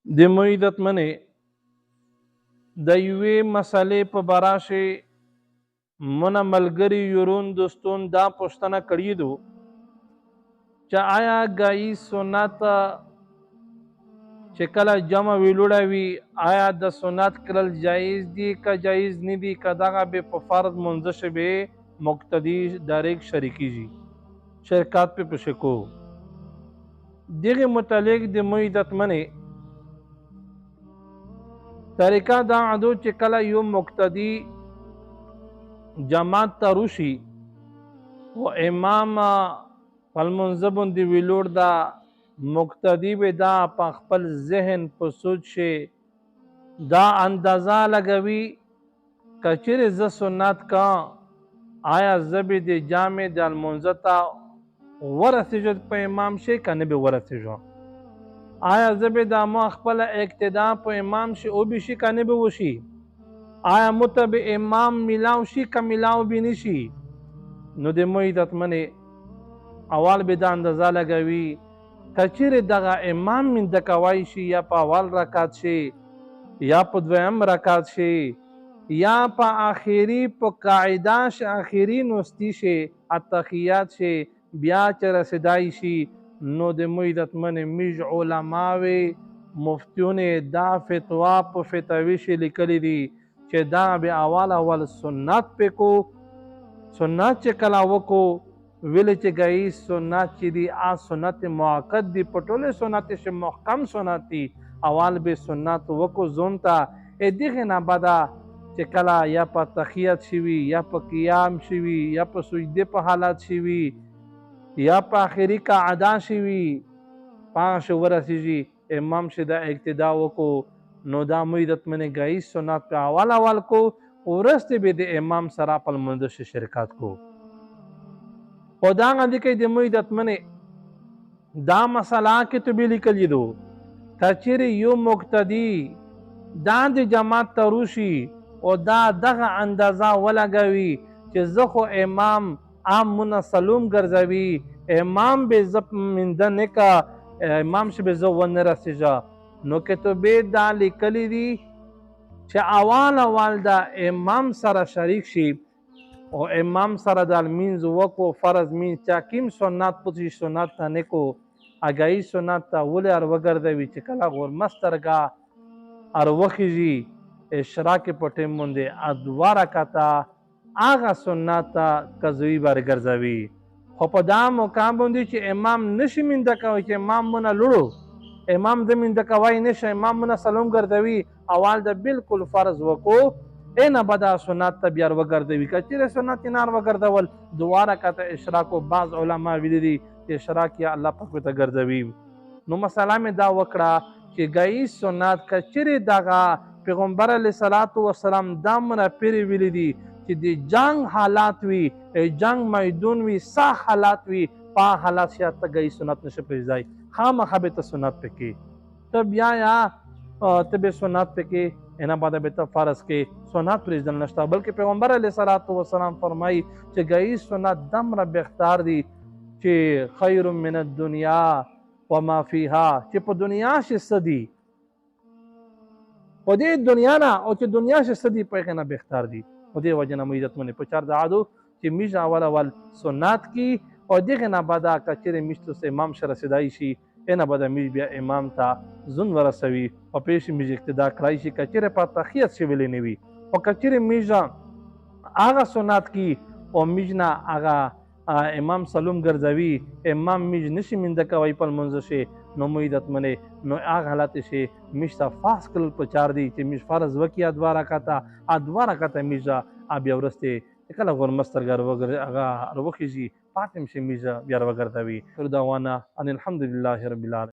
د معیدت منې د یوې مسئلې په باره شې مونه ملګري یورون دوستون دا پوښتنه کړې دو چې آیا ګایي سنت چې کله جمع ویلوړه وي آیا د سنت کړل جایز دي که جایز نه دي که دغه به په فرض منځ شي به مقتدي ډایرکټ شریکیږي شرکت په پښې کو دغه متعلق د معیدت منې طریقه دا عدو چې کله یو مقتدی جماعت ته روشي او امام پلمنځ باندې ویلوړ دا مقتدی به دا په خپل ذهن په سوچ شي دا اندازه لګوي که چیرې زه سنت کا آیا زه به د جامع د المنځ ته ورسېږم په امام شي که نه به ورسېږم آیا زه به دا ما خپل اقتدا په امام شي او به شي که نه به وشي آیا مته به امام میلاو شي که میلاو به نه شي نو د معیدت منې اول به دا اندازه لګوي که چیرې دغه امام من دکوای شي یا په اول رکعت شي یا په دویم رکعت شي یا په آخري په قاعده شي آخري نوستی شي التحیات شي بیا چې رسیدای شي نو د معیدت منې میج علماوې مفتیونه دا فتوا په فتاوی شي لیکلی دي چې دا به اول سنت پکو سنت چې کله وکړو ویل چې ګایي سنت چې دي سنت موقت دي په ټولې سنت چې محکم سنت دي اول به سنت وکړو ځون ته دغې نه بعده چې کله یا په تحیت شوي یا په قیام شوي یا په سجدې په حالت شوي یا په آخري قاعده شوي پاغه شی ورسېږي امام شي دا اقتدا وکړو نو دا معیدت منې ګایي سنت په اول کو وروسته به د امام سره په لمونځ شي شرکت کو خو دا غندې کې د معیدت منې دا مسله کې تو به لیکلي دو که چیرې یو مقتدي دا د جماعت ته روشي او دا دغه اندازه ولګوي چې زه خو امام مونه سلوم ګرځوي امام به زه منده نه کا امام شي به زه ونه رسېږه نو کتبې دا لیکلي دي چې اول دا امام سره شریک شي او امام سره د المینځ وکړو فرض مینځ چا کیم سنت پوڅي سنت ته نه کو اګایي سنت ته ولې ار وګرځوي چې کله غورمسترګه ار وخیږي اشراق په ټیم باندې دوه رکعته هغه سنت ته قضوي بار ګرځوي خو په دا مقام باندې چې امام نشي منده کوي چې امام مونه لړو امام د منده کوي نشه امام مونه سلام ګرځوي اول د بالکل فرض وکړو نه بدا سنت ته بیا وګرځوي که چیرې سنت نار وګرځول دوه رکعته اشراق او بعض علما ویلي دي چې اشراق یا الله پاک ته ګرځوي نو مسله مې دا وکړه چې ګایي سنت که چیرې دغه پیغمبر علیه الصلاة والسلام دا مونه پیرې ویلي دي چې د جنگ حالات وي جنگ میدون وي سخت حالات وي په حالات شاید ته ګایي سنت نشه پرېږدی خامخا به ته سنت پکې ته بیا یا ته به سنت پکې اینا بعد به ته فرض کې سنت پرېږدل نشته بلکې پیغمبر علیه الصلاة والسلام فرمایي چې ګایي سنت دومره بهتر دي چې خیر من الدنیا وما فیها چې په دنیا شي څه دي په دې دنیا نه او چې دنیا شي څه دي په هغې نه بهتر دي او دې وجه نه معیدت منې په چار د عادو چې میږ اول سنت کی او دغې نه بعده که چیرې میږ ته امام شه رسېدای شي نه بعده میږ بیا امام ته ځون ورسوي او پیش میږ اقتدا کړی شي که چیرې په تحیت شویلې نه وي او که چیرې میږ هغه سنت کی او میږ نه هغه امام سلوم ګرځوي امام میږ نشي منده کوي په لمونځ شي نو معیدت منې نو هغه حالت شي میږ ته فاس کړل پکار دي چې میږ فرض وکړي دوه رکعته میږ بیا وروسته کله غورمسترګه هغه وخیږي پاتې شي میږ بیا وګرځوي دعوانا ان الحمد لله رب العالمین